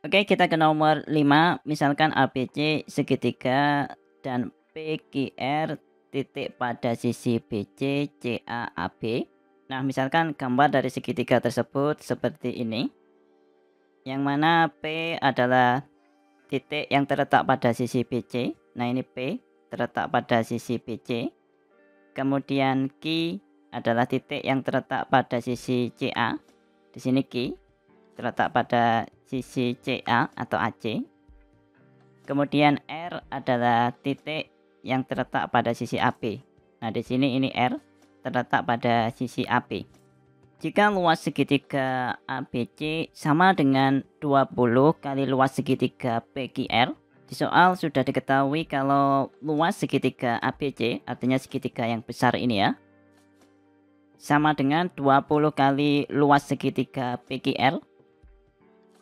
Oke, kita ke nomor 5. Misalkan ABC segitiga dan PQR titik pada sisi BC, CA, AB. Nah, misalkan gambar dari segitiga tersebut seperti ini. Yang mana P adalah titik yang terletak pada sisi BC. Nah, ini P terletak pada sisi BC. Kemudian Q adalah titik yang terletak pada sisi CA. Di sini Q terletak pada sisi CA atau AC. Kemudian R adalah titik yang terletak pada sisi AB. Nah, di sini ini R terletak pada sisi AB. Jika luas segitiga ABC sama dengan 20 kali luas segitiga PQR, di soal sudah diketahui kalau luas segitiga ABC, artinya segitiga yang besar ini ya, sama dengan 20 kali luas segitiga PQR.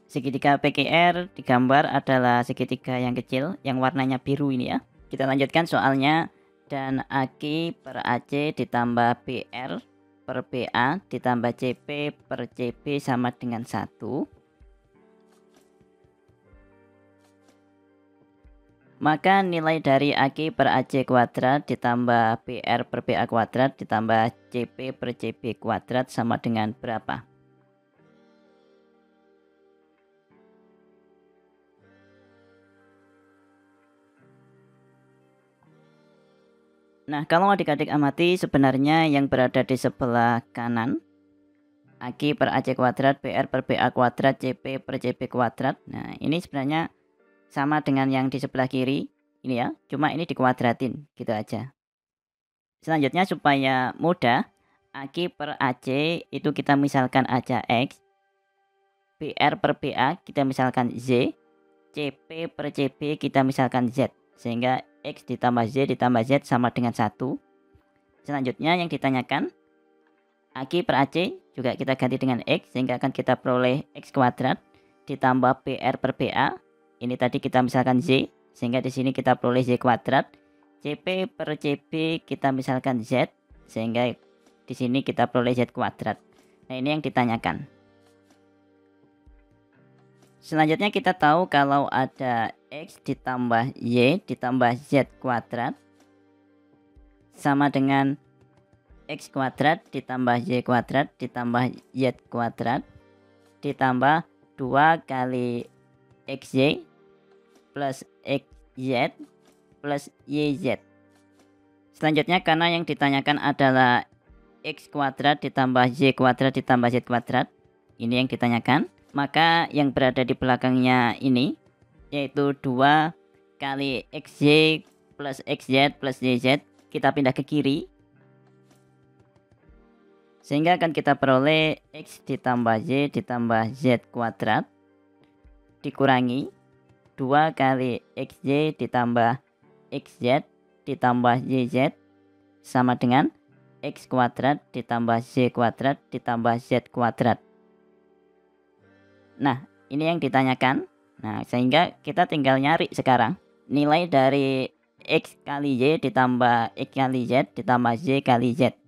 Segitiga PQR digambar adalah segitiga yang kecil yang warnanya biru ini ya. Kita lanjutkan soalnya. Dan AK per AC ditambah BR per BA ditambah CP per CB sama dengan 1. Maka nilai dari AK per AC kuadrat ditambah BR per BA kuadrat ditambah CP per CB kuadrat sama dengan berapa? Nah, kalau adik-adik amati, sebenarnya yang berada di sebelah kanan, AK per AC kuadrat, BR per BA kuadrat, CP per CB kuadrat. Nah, ini sebenarnya sama dengan yang di sebelah kiri, ini ya, cuma ini dikuadratin, gitu aja. Selanjutnya supaya mudah, AK per AC itu kita misalkan aja X, BR per BA kita misalkan Z, CP per CB kita misalkan Z. Sehingga X ditambah Z sama dengan 1. Selanjutnya yang ditanyakan AK per AC juga kita ganti dengan X, sehingga akan kita peroleh X kuadrat ditambah BR per BA. Ini tadi kita misalkan Z, sehingga di sini kita peroleh Z kuadrat. CP per CB kita misalkan Z, sehingga di sini kita peroleh Z kuadrat. Nah, ini yang ditanyakan. Selanjutnya kita tahu kalau ada X ditambah Y ditambah Z kuadrat sama dengan X kuadrat ditambah Y kuadrat ditambah Y kuadrat ditambah 2 kali XY plus XZ plus YZ. Selanjutnya karena yang ditanyakan adalah X kuadrat ditambah Y kuadrat ditambah Z kuadrat, ini yang ditanyakan, maka yang berada di belakangnya ini yaitu 2 kali XY plus XZ plus YZ kita pindah ke kiri, sehingga akan kita peroleh X ditambah Y ditambah Z kuadrat dikurangi 2 kali XY ditambah XZ ditambah YZ sama dengan X kuadrat ditambah Y kuadrat ditambah Z kuadrat. Nah, ini yang ditanyakan. Nah, sehingga kita tinggal nyari sekarang nilai dari X kali Y ditambah X kali Z ditambah Y kali Z.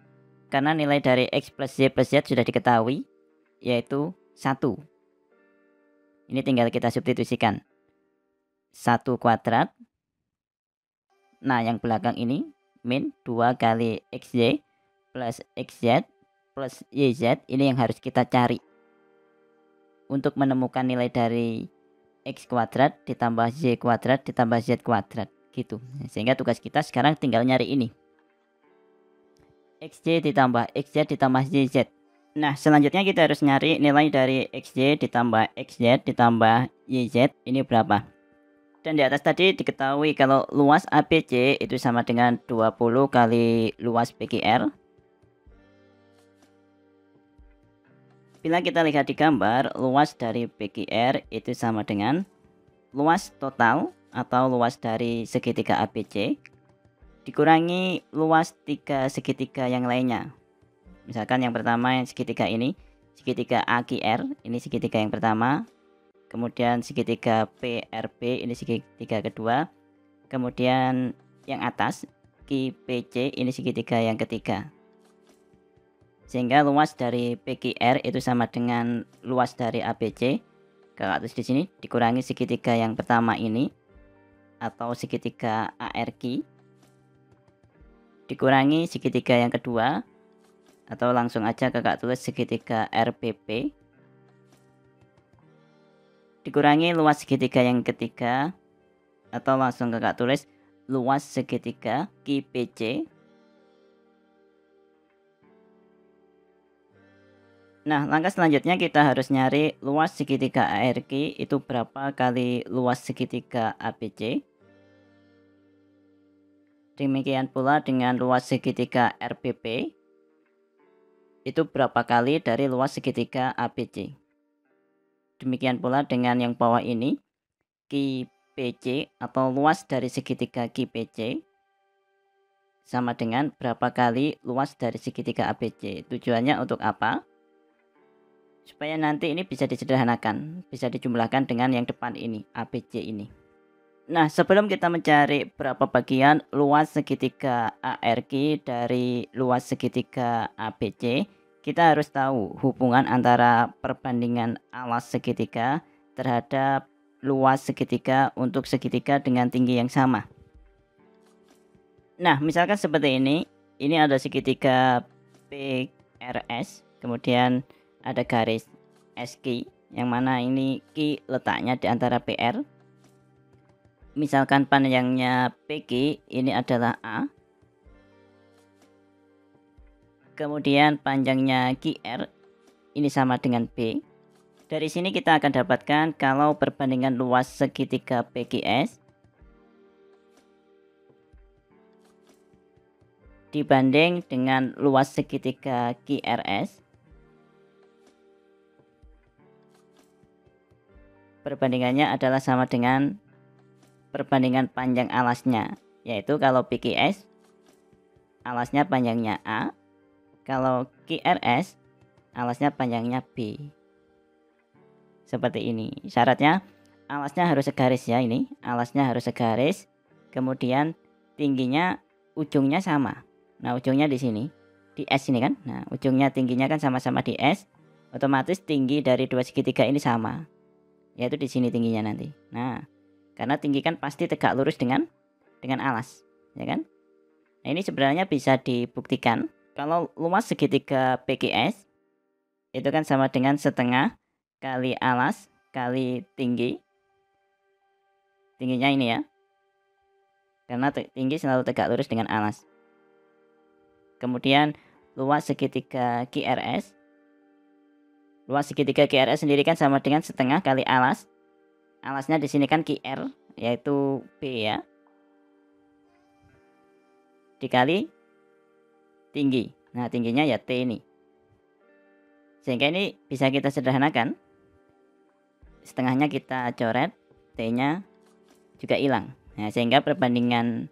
Karena nilai dari X plus Y plus Z sudah diketahui, yaitu 1. Ini tinggal kita substitusikan. 1 kuadrat. Nah, yang belakang ini min 2 kali XY plus XZ plus YZ. Ini yang harus kita cari untuk menemukan nilai dari X kuadrat ditambah Y kuadrat ditambah Z kuadrat, gitu. Sehingga tugas kita sekarang tinggal nyari ini. XY ditambah XZ ditambah YZ. Nah, selanjutnya kita harus nyari nilai dari XY ditambah XZ ditambah YZ ini berapa. Dan di atas tadi diketahui kalau luas ABC itu sama dengan 20 kali luas PQR. Bila kita lihat di gambar, luas dari PQR itu sama dengan luas total atau luas dari segitiga ABC dikurangi luas 3 segitiga yang lainnya. Misalkan yang pertama yang segitiga ini, segitiga AQR, ini segitiga yang pertama. Kemudian segitiga PRB, ini segitiga kedua. Kemudian yang atas QPC, ini segitiga yang ketiga. Sehingga luas dari PQR itu sama dengan luas dari ABC kakak tulis di sini, dikurangi segitiga yang pertama ini atau segitiga ARQ, dikurangi segitiga yang kedua atau langsung aja kakak tulis segitiga RPP, dikurangi luas segitiga yang ketiga atau langsung kakak tulis luas segitiga QPC. Nah, langkah selanjutnya kita harus nyari luas segitiga ARQ itu berapa kali luas segitiga ABC. Demikian pula dengan luas segitiga RPP itu berapa kali dari luas segitiga ABC. Demikian pula dengan yang bawah ini, QPC atau luas dari segitiga QPC sama dengan berapa kali luas dari segitiga ABC. Tujuannya untuk apa? Supaya nanti ini bisa disederhanakan, bisa dijumlahkan dengan yang depan ini, ABC ini. Nah, sebelum kita mencari berapa bagian luas segitiga ARQ dari luas segitiga ABC, kita harus tahu hubungan antara perbandingan alas segitiga terhadap luas segitiga untuk segitiga dengan tinggi yang sama. Nah, misalkan seperti ini ada segitiga PRS, kemudian ada garis SQ, yang mana ini Q letaknya di antara PR. Misalkan panjangnya PQ ini adalah A, kemudian panjangnya QR ini sama dengan B. Dari sini kita akan dapatkan kalau perbandingan luas segitiga PQS dibanding dengan luas segitiga QRS, perbandingannya adalah sama dengan perbandingan panjang alasnya, yaitu kalau PQS alasnya panjangnya A, kalau QRS alasnya panjangnya B. Seperti ini. Syaratnya alasnya harus segaris ya, ini alasnya harus segaris, kemudian tingginya ujungnya sama. Nah, ujungnya di sini, di S ini kan. Nah, ujungnya tingginya kan sama-sama di S, otomatis tinggi dari dua segitiga ini sama, yaitu di sini tingginya nanti. Nah, karena tinggi kan pasti tegak lurus dengan alas, ya kan? Nah, ini sebenarnya bisa dibuktikan kalau luas segitiga PQS itu kan sama dengan setengah kali alas kali tinggi. Tingginya ini ya, karena tinggi selalu tegak lurus dengan alas. Kemudian luas segitiga QRS, luas segitiga QRS sendiri kan sama dengan setengah kali alas. Alasnya di sini kan QR, yaitu B ya, dikali tinggi. Nah, tingginya ya T ini. Sehingga ini bisa kita sederhanakan. Setengahnya kita coret, T-nya juga hilang. Nah, sehingga perbandingan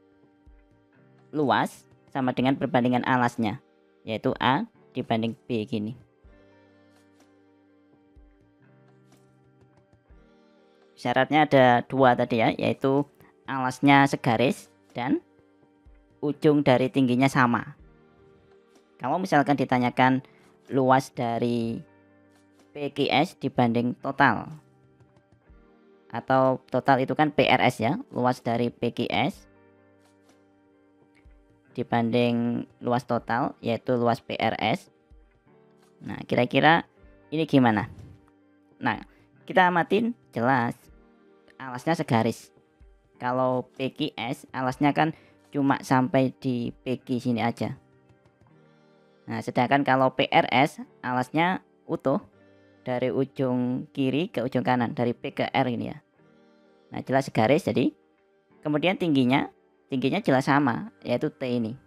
luas sama dengan perbandingan alasnya, yaitu A dibanding B gini. Syaratnya ada dua tadi ya, yaitu alasnya segaris dan ujung dari tingginya sama. Kalau misalkan ditanyakan luas dari PQS dibanding total, atau total itu kan PRS ya, luas dari PQS dibanding luas total yaitu luas PRS. Nah, kira-kira ini gimana? Nah, kita amatin, jelas alasnya segaris. Kalau PQS alasnya kan cuma sampai di PQ sini aja. Nah, sedangkan kalau PRS alasnya utuh dari ujung kiri ke ujung kanan, dari P ke R ini ya. Nah, jelas segaris. Jadi kemudian tingginya jelas sama, yaitu T ini.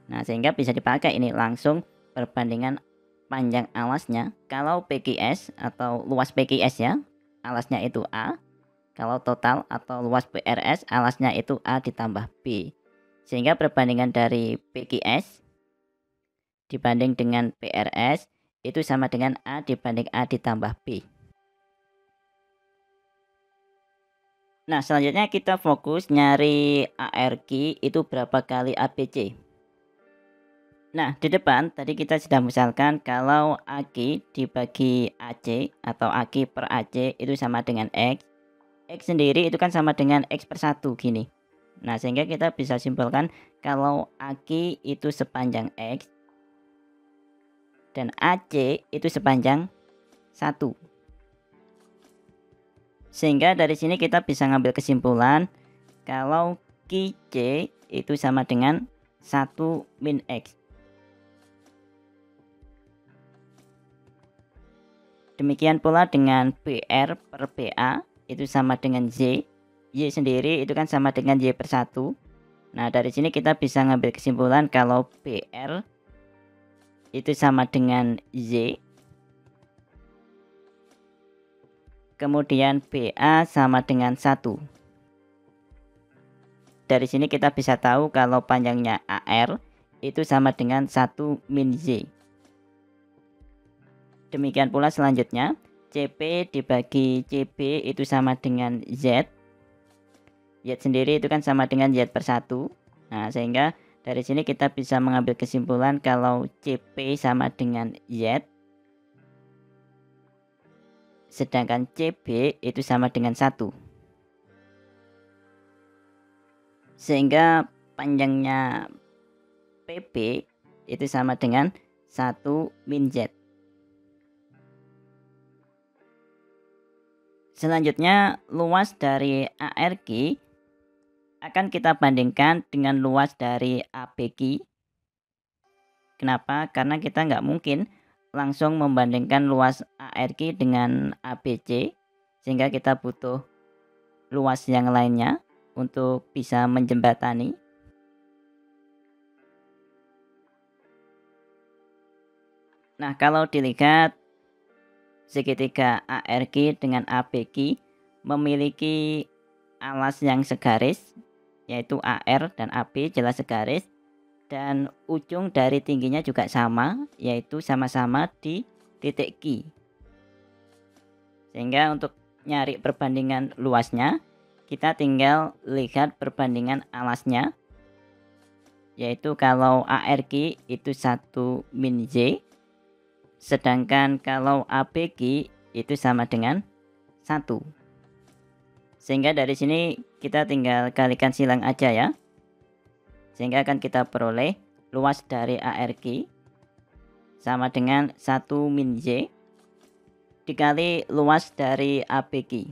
Nah, sehingga bisa dipakai ini langsung perbandingan panjang alasnya. Kalau PQS atau luas PQS ya, alasnya itu A. Kalau total atau luas PRS alasnya itu A ditambah B. Sehingga perbandingan dari PQS dibanding dengan PRS itu sama dengan A dibanding A ditambah B. Nah, selanjutnya kita fokus nyari ARQ itu berapa kali ABC. Nah, di depan tadi kita sudah misalkan kalau AQ dibagi AC atau AQ per AC itu sama dengan X. X sendiri itu kan sama dengan X/1 gini. Nah, sehingga kita bisa simpulkan kalau AQ itu sepanjang X dan AC itu sepanjang 1. Sehingga dari sini kita bisa ngambil kesimpulan kalau QC itu sama dengan 1 min X. Demikian pula dengan BR per BA itu sama dengan Z. Y sendiri itu kan sama dengan Y/1. Nah, dari sini kita bisa ngambil kesimpulan kalau BR itu sama dengan Z. Kemudian BA sama dengan 1. Dari sini kita bisa tahu kalau panjangnya AR itu sama dengan 1 min Z. Demikian pula selanjutnya, CP dibagi CB itu sama dengan Z. Z sendiri itu kan sama dengan Z/1. Nah, sehingga dari sini kita bisa mengambil kesimpulan kalau CP sama dengan Z. Sedangkan CB itu sama dengan 1. Sehingga panjangnya PB itu sama dengan 1 min Z. Selanjutnya, luas dari ARQ akan kita bandingkan dengan luas dari ABQ. Kenapa? Karena kita nggak mungkin langsung membandingkan luas ARQ dengan ABC, sehingga kita butuh luas yang lainnya untuk bisa menjembatani. Nah, kalau dilihat segitiga ARQ dengan ABQ memiliki alas yang segaris, yaitu AR dan AB jelas segaris, dan ujung dari tingginya juga sama, yaitu sama-sama di titik Q. Sehingga untuk nyari perbandingan luasnya, kita tinggal lihat perbandingan alasnya, yaitu kalau ARQ itu 1 min Z, sedangkan kalau ABQ itu sama dengan 1. Sehingga dari sini kita tinggal kalikan silang aja ya. Sehingga akan kita peroleh luas dari ARQ sama dengan 1 min Z dikali luas dari ABQ.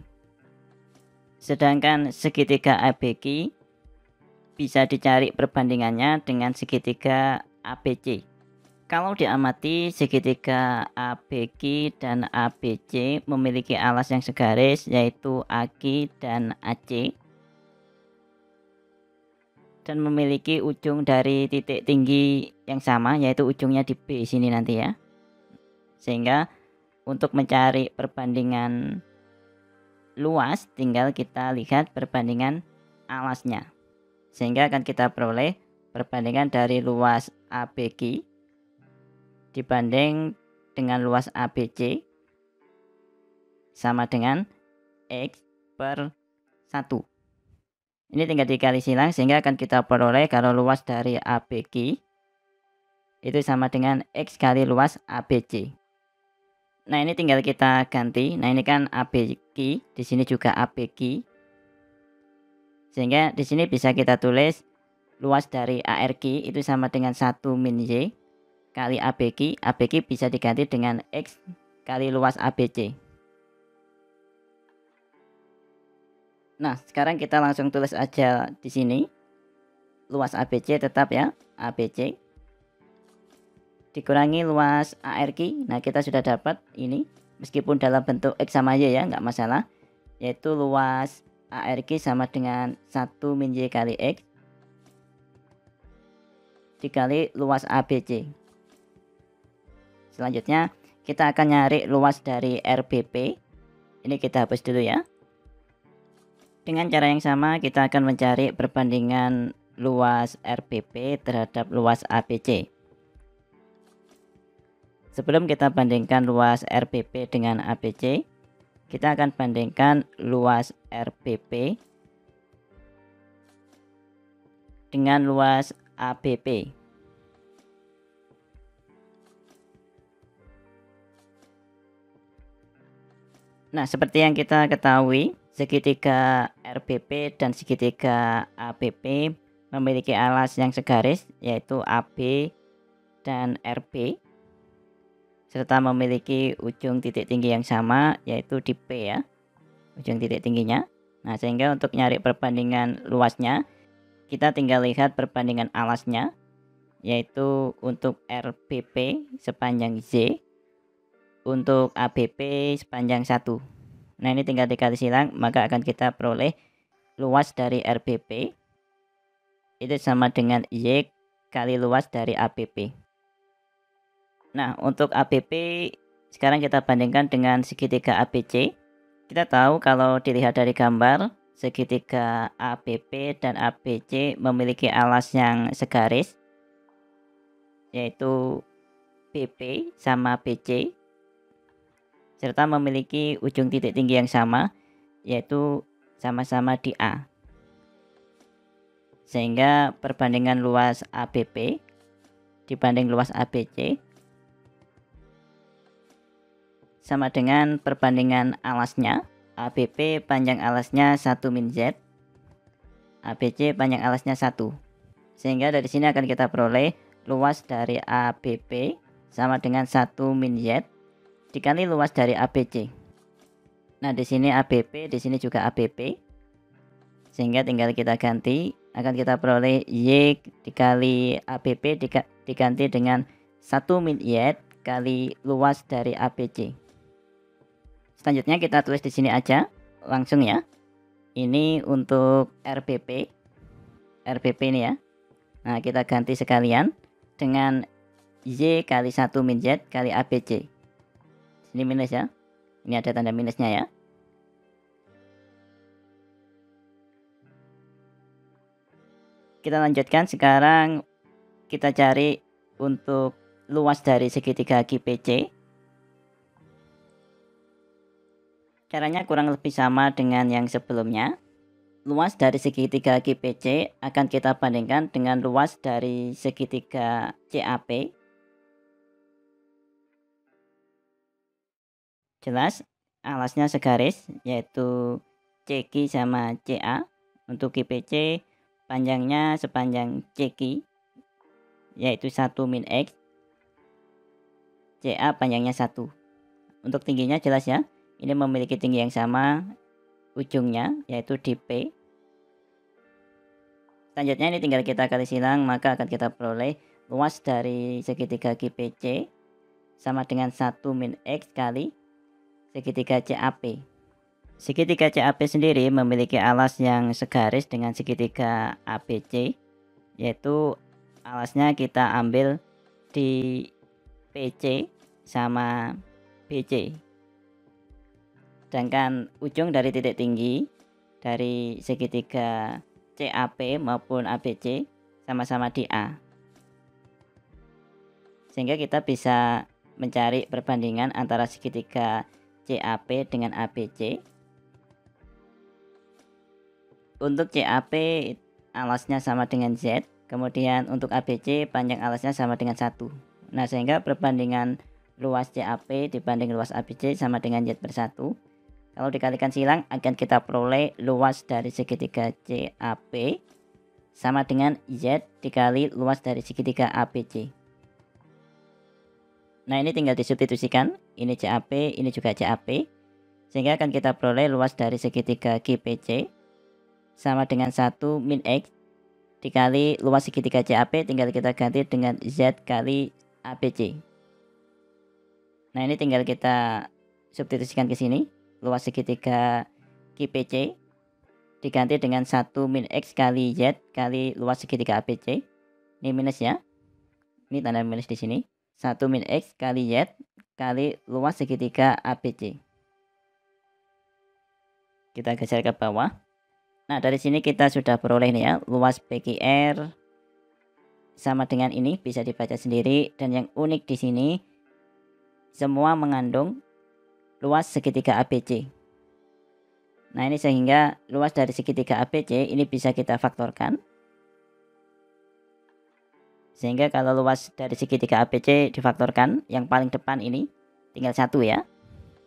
Sedangkan segitiga ABQ bisa dicari perbandingannya dengan segitiga ABC. Kalau diamati, segitiga ABQ dan ABC memiliki alas yang segaris, yaitu AQ dan AC, dan memiliki ujung dari titik tinggi yang sama, yaitu ujungnya di B sini nanti ya. Sehingga untuk mencari perbandingan luas, tinggal kita lihat perbandingan alasnya. Sehingga akan kita peroleh perbandingan dari luas ABQ dibanding dengan luas ABC sama dengan X per 1. Ini tinggal dikali silang sehingga akan kita peroleh kalau luas dari ABQ itu sama dengan X kali luas ABC. Nah, ini tinggal kita ganti. Nah, ini kan ABQ, di sini juga ABQ. Sehingga di sini bisa kita tulis luas dari ARQ itu sama dengan 1 min Z kali ABQ. ABQ bisa diganti dengan X kali luas ABC. Nah, sekarang kita langsung tulis aja di sini. Luas ABC tetap ya, ABC dikurangi luas ARQ. Nah, kita sudah dapat ini, meskipun dalam bentuk X sama Y ya, nggak masalah. Yaitu luas ARQ sama dengan 1 min Y kali X dikali luas ABC. Selanjutnya kita akan nyari luas dari RBP. Ini kita hapus dulu ya. Dengan cara yang sama kita akan mencari perbandingan luas RBP terhadap luas ABC. Sebelum kita bandingkan luas RBP dengan ABC, kita akan bandingkan luas RBP dengan luas ABP. Nah, seperti yang kita ketahui, segitiga RBP dan segitiga ABP memiliki alas yang segaris, yaitu AB dan RB, serta memiliki ujung titik tinggi yang sama, yaitu di P ya, ujung titik tingginya. Nah, sehingga untuk nyari perbandingan luasnya, kita tinggal lihat perbandingan alasnya, yaitu untuk RBP sepanjang Z, untuk ABP sepanjang 1. Nah, ini tinggal dikali silang, maka akan kita peroleh luas dari RBP itu sama dengan Y kali luas dari ABP. Nah, untuk ABP sekarang kita bandingkan dengan segitiga ABC. Kita tahu kalau dilihat dari gambar, segitiga ABP dan ABC memiliki alas yang segaris, yaitu BP sama BC, serta memiliki ujung titik tinggi yang sama, yaitu sama-sama di A. Sehingga perbandingan luas ABP dibanding luas ABC sama dengan perbandingan alasnya. ABP panjang alasnya 1 min Z, ABC panjang alasnya 1. Sehingga dari sini akan kita peroleh luas dari ABP sama dengan 1 min Z dikali luas dari ABC. Nah, di sini ABP, di sini juga ABP. Sehingga tinggal kita ganti, akan kita peroleh Y dikali ABP diganti dengan 1 min Y kali luas dari ABC. Selanjutnya kita tulis di sini aja langsung ya. Ini untuk RBP. RBP ini ya. Nah, kita ganti sekalian dengan Y kali 1 min Z kali ABC. Ini minus ya. Ini ada tanda minusnya ya. Kita lanjutkan, sekarang kita cari untuk luas dari segitiga GPC. Caranya kurang lebih sama dengan yang sebelumnya. Luas dari segitiga GPC akan kita bandingkan dengan luas dari segitiga CAP. Jelas alasnya segaris, yaitu CQ sama CA. Untuk GPC panjangnya sepanjang CQ, yaitu 1 min X. CA panjangnya 1. Untuk tingginya jelas ya, ini memiliki tinggi yang sama ujungnya, yaitu di P. Selanjutnya ini tinggal kita kali silang, maka akan kita peroleh luas dari segitiga GPC sama dengan 1 min X kali segitiga CAP. Segitiga CAP sendiri memiliki alas yang segaris dengan segitiga ABC, yaitu alasnya kita ambil di PC sama BC. Sedangkan ujung dari titik tinggi dari segitiga CAP maupun ABC sama-sama di A. Sehingga kita bisa mencari perbandingan antara segitiga CAP dengan ABC. Untuk CAP alasnya sama dengan Z, kemudian untuk ABC panjang alasnya sama dengan 1. Nah, sehingga perbandingan luas CAP dibanding luas ABC sama dengan Z per 1. Kalau dikalikan silang akan kita peroleh luas dari segitiga CAP sama dengan Z dikali luas dari segitiga ABC. Nah, ini tinggal disubstitusikan, ini CAP, ini juga CAP. Sehingga akan kita peroleh luas dari segitiga GPC sama dengan 1 min X dikali luas segitiga CAP, tinggal kita ganti dengan Z kali ABC. Nah, ini tinggal kita substitusikan ke sini. Luas segitiga GPC diganti dengan 1 min X kali Z kali luas segitiga ABC. Ini minus ya. Ini tanda minus di sini. 1 min X kali Z kali luas segitiga ABC. Kita geser ke bawah. Nah, dari sini kita sudah peroleh nih ya, luas PQR sama dengan ini, bisa dibaca sendiri. Dan yang unik di sini, semua mengandung luas segitiga ABC. Nah, ini sehingga luas dari segitiga ABC ini bisa kita faktorkan. Sehingga kalau luas dari segitiga ABC difaktorkan, yang paling depan ini tinggal 1 ya.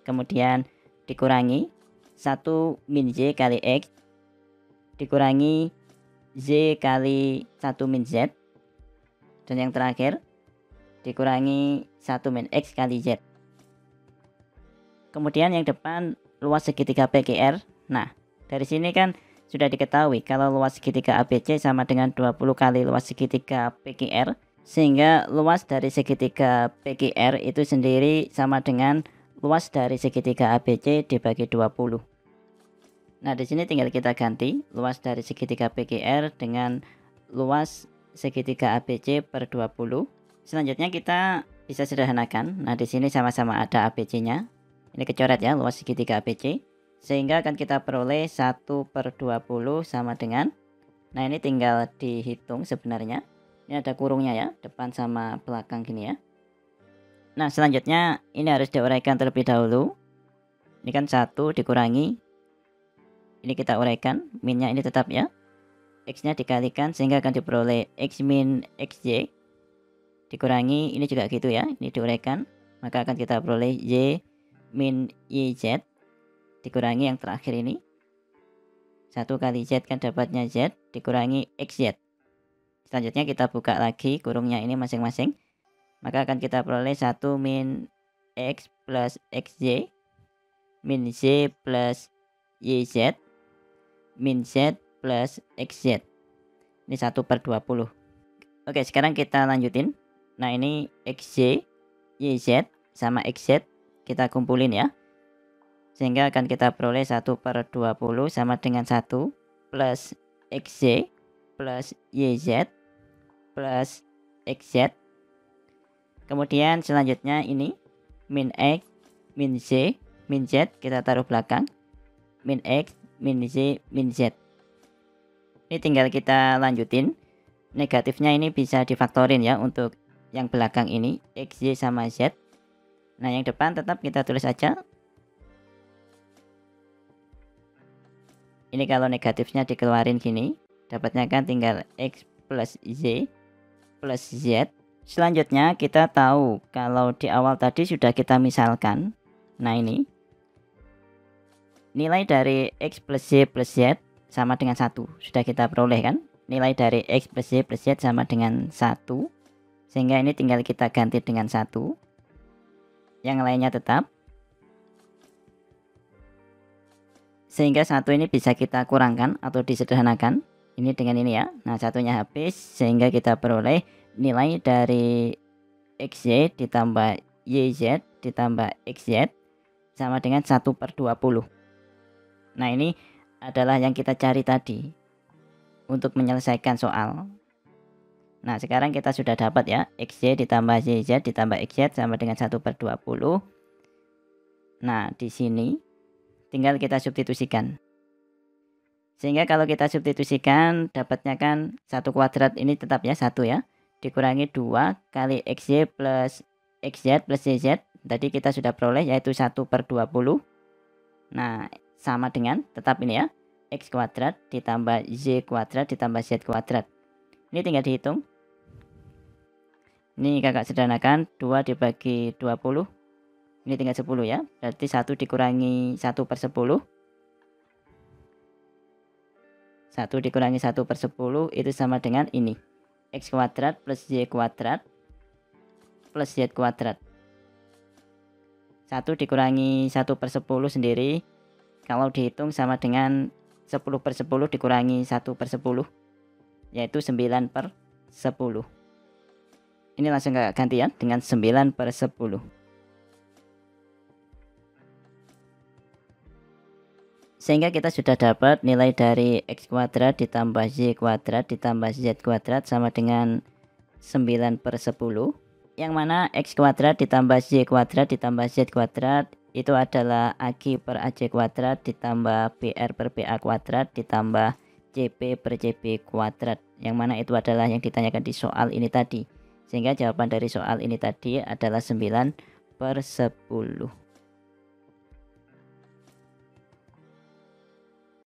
Kemudian dikurangi 1 min Z kali X dikurangi Z kali 1 min Z, dan yang terakhir dikurangi 1 min X kali Z. Kemudian yang depan luas segitiga PQR. Nah, dari sini kan sudah diketahui kalau luas segitiga ABC sama dengan 20 kali luas segitiga PQR, sehingga luas dari segitiga PQR itu sendiri sama dengan luas dari segitiga ABC dibagi 20. Nah, di sini tinggal kita ganti luas dari segitiga PQR dengan luas segitiga ABC per 20. Selanjutnya kita bisa sederhanakan. Nah, di sini sama-sama ada ABC-nya. Ini kecoret ya, luas segitiga ABC. Sehingga akan kita peroleh 1 per 20 sama dengan, nah ini tinggal dihitung sebenarnya. Ini ada kurungnya ya, depan sama belakang gini ya. Nah, selanjutnya ini harus diuraikan terlebih dahulu. Ini kan 1 dikurangi, ini kita uraikan, minnya ini tetap ya. X-nya dikalikan sehingga akan diperoleh X min XY. Dikurangi, ini juga gitu ya, ini diuraikan. Maka akan kita peroleh Y min YZ. Dikurangi yang terakhir ini. 1 kali Z kan dapatnya Z, dikurangi XZ. Selanjutnya kita buka lagi kurungnya ini masing-masing. Maka akan kita peroleh 1 min X plus XY. Min Z plus YZ. Min Z plus XZ. Ini 1 per 20. Oke, sekarang kita lanjutin. Nah, ini XY, YZ sama XZ kita kumpulin ya. Sehingga akan kita peroleh 1 per 20 sama dengan 1 plus XY plus YZ plus XZ. Kemudian selanjutnya ini min X, min Z, min Z kita taruh belakang. Min X, min Z, min Z. Ini tinggal kita lanjutin. Negatifnya ini bisa difaktorin ya untuk yang belakang ini, X, Y sama Z. Nah, yang depan tetap kita tulis aja. Ini kalau negatifnya dikeluarin gini, dapatnya kan tinggal X plus Z plus Z. Selanjutnya kita tahu kalau di awal tadi sudah kita misalkan. Nah, ini nilai dari X plus Y plus Z sama dengan 1. Sudah kita peroleh kan? Nilai dari X plus Y plus Z sama dengan 1. Sehingga ini tinggal kita ganti dengan 1. Yang lainnya tetap. Sehingga 1 ini bisa kita kurangkan atau disederhanakan. Ini dengan ini ya. Nah, satunya habis sehingga kita peroleh nilai dari XY ditambah YZ ditambah XZ sama dengan 1 per 20. Nah, ini adalah yang kita cari tadi untuk menyelesaikan soal. Nah, sekarang kita sudah dapat ya, XY ditambah YZ ditambah XZ sama dengan 1 per 20. Nah, di sini tinggal kita substitusikan. Sehingga kalau kita substitusikan dapatnya kan 1 kuadrat ini tetap ya, 1 ya. Dikurangi 2 kali XY plus XZ plus YZ. Tadi kita sudah peroleh yaitu 1 per 20. Nah, sama dengan tetap ini ya, X kuadrat ditambah Y kuadrat ditambah Z kuadrat. Ini tinggal dihitung. Ini kakak sederhanakan, 2 dibagi 20. Ini tinggal 10 ya. Berarti 1 dikurangi 1 per 10. 1 dikurangi 1 per 10 itu sama dengan ini. X kuadrat plus Y kuadrat plus Z kuadrat. 1 dikurangi 1 per 10 sendiri. Kalau dihitung sama dengan 10 per 10 dikurangi 1 per 10. Yaitu 9 per 10. Ini langsung ganti ya dengan 9 per 10. Sehingga kita sudah dapat nilai dari X kuadrat ditambah Y kuadrat ditambah Z kuadrat sama dengan 9 per 10. Yang mana X kuadrat ditambah Y kuadrat ditambah Z kuadrat itu adalah AG per AC kuadrat ditambah BR per BA kuadrat ditambah CB per CB kuadrat. Yang mana itu adalah yang ditanyakan di soal ini tadi. Sehingga jawaban dari soal ini tadi adalah 9 per 10.